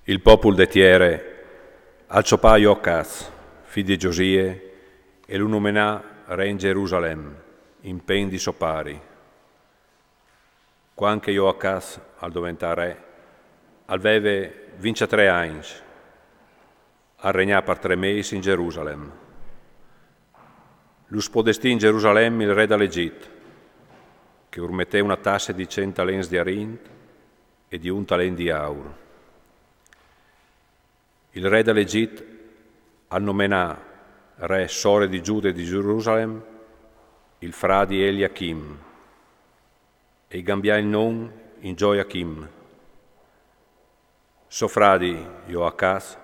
Il popolo de Tiere, al ciopà Iocaz, figlio di Giosie, e l'unumenà re in Gerusalemme, in pen di sopari. Quanche Iocaz, al diventare re, aveve 23 anni, a regnare per 3 mesi in Gerusalemme. Lo spodestì in Gerusalemme il re dall'Egitto, che urmette una tassa di 100 talenti di arint e di 1 talento di auro. Il re dall'Egitto annomenà re sore di Giuda e di Gerusalemme il fradi Eliachim e cambiò il nome in Gioiachim. So fradi Ioacaz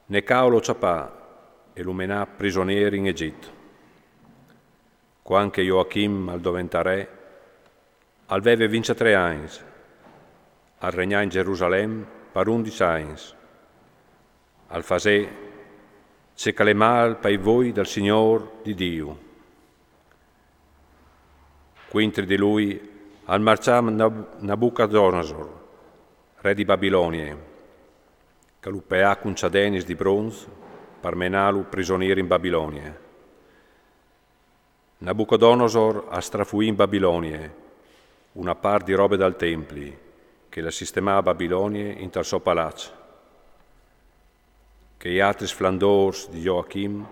ne caolo ciapà e lo menà prigionieri in Egitto. Quanche Joachim al diventa re, aveva 23 anni, al regnare in Gerusalemme per 11 anni. Al fasè c'è calemal per voi dal Signor di Dio. Quintri di lui al marciam Nabucodonosor, re di Babilonia, che l'upea con ciadenis di bronzo per menalu prigionieri in Babilonia. Nabucodonosor ha strafuì in Babilonia una parte di robe dal Templi che la sistemava a Babilonia in tal suo palazzo, che gli altri sflandors di Joachim,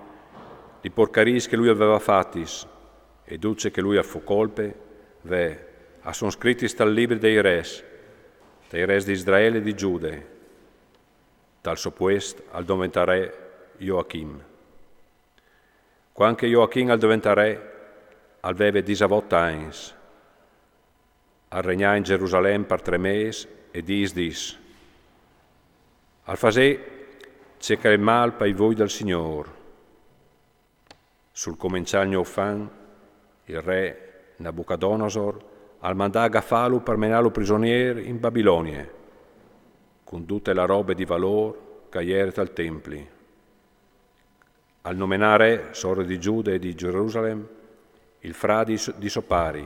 di porcaris che lui aveva fattis e duce che lui fu colpe, sono scritti dal libro dei res di Israele e di Giude, dal soppuest al diventare Joachim. Quanche Joachim al diventare aveva 18 anni, al regnare in Gerusalemme per 3 mesi e dis. Al fasè c'è che il mal per voi dal Signor. Sul cominciare fan, il re Nabucodonosor al mandà Gafalu per menarlo prigioniero in Babilonia, con tutte le robe di valore che era al Templi. Al nominare sore di Giuda e di Gerusalemme, il fradi di Sopari,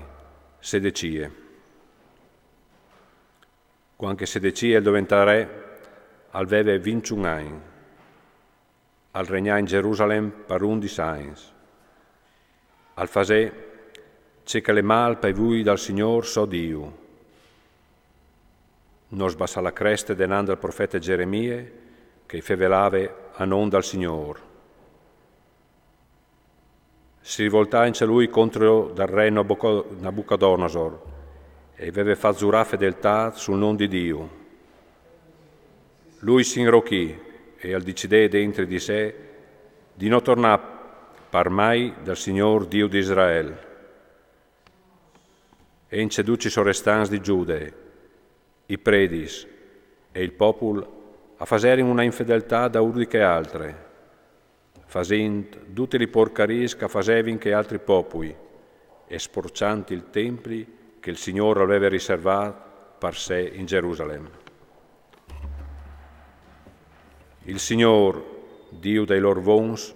Sedecie. Quanche Sedecie diventa re, aveva 21 anni, al regnare in Gerusalemme per 11 anni. Al fasè c'è che le mal per voi dal Signor so Dio. Non sbassa la cresta denando al profeta Geremia, che fevelave a non dal Signor. Si rivoltà in lui contro dal re Nabucodonosor e aveva fatto giurare fedeltà sul nome di Dio. Lui si inrocchì e al decidè dentro di sé di non tornare per mai dal Signor Dio di Israele. E inceduci sorrestanti di Giude, i predis e il popolo a fasere una infedeltà da urdi che altre, facendo tutti i porcaris che facevano che altri popoli e sporcianti il templi che il Signore aveva riservato per sé in Gerusalemme. Il Signor, Dio dei loro vons,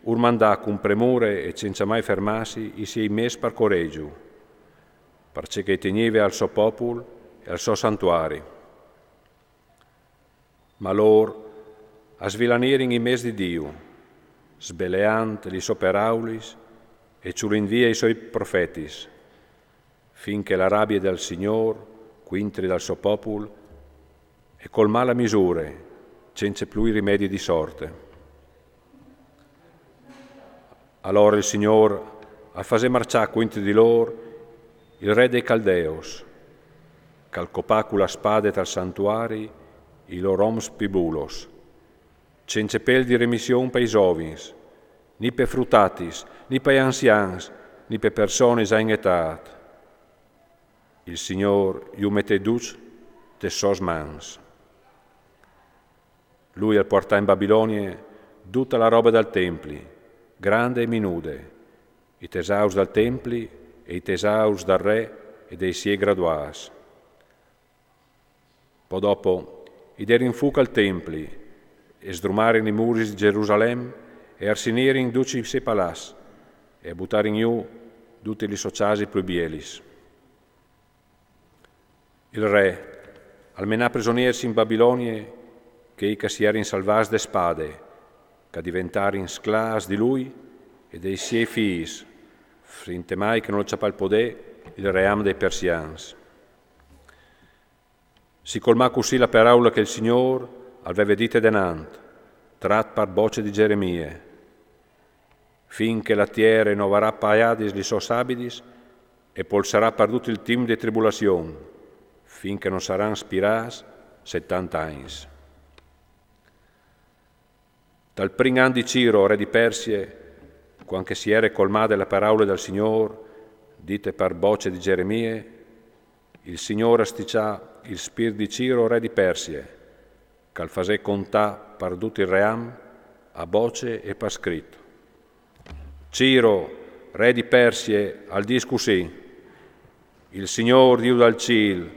urmandà con premure e senza mai fermarsi i suoi messi per coraggio, perché teneva al suo popolo e al suo santuario. Ma loro a svilanirono i messi di Dio, sbeleant li soperaulis e ciulinvia i suoi profetis, finché la rabbia del Signor, quintri dal suo popolo, e col mala misure, senza più i rimedi di sorte. Allora il Signor al fase marciare quintri di loro il re dei Caldeos, calcopà con la spada tal santuari i loro oms pibulos, senza pel di remissione per i giovins, ni per frutatis, ni per anzians, ni per persone già in età. Il Signor iu mette dus de sos mans. Lui al portà in Babilonia tutta la roba dal Templi, grande e minude, i tesaus dal Templi e i tesaus dal re e dei suoi graduas. Poi dopo, i der in fuoco al Templi e sdrumare i muri di Gerusalemme e arsinire in duci se palas e buttare in giù tutti i sociasi più bielis. Il re, al menà prigionieri in Babilonia, che si era in salvas de spade, che diventare in sclas di lui e dei suoi figli, frinte mai che non c'ha il poder il ream dei persians. Si colmà così la parola che il Signore aveva dite denant, trat par voce di Geremia, finché la terra non avrà paiadis li sos abidis e pol sarà perduto il tim di tribulazione, finché non saranno spiras 70 anni. Dal primo anno di Ciro, re di Persie, quando si era colmate la parola del Signore, dite per voce di Geremia, il Signore asticcià il spirito di Ciro, re di Persie, che al fasè contà perduto il ream, a voce e per scritto. Ciro, re di Persie, al dis così, il Signore Dio dal ciel,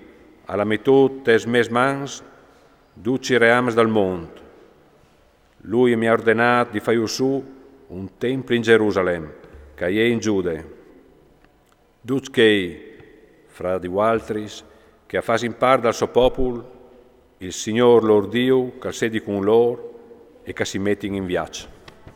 alla metà tes mes mans, duci reams dal mondo. Lui mi ha ordinato di fare su un tempio in Gerusalemme, che è in Giude. Duc che, fra di altris, che a fare in parte dal suo popolo, il Signore lor Dio, che sedi con loro e che si mette in viaggio.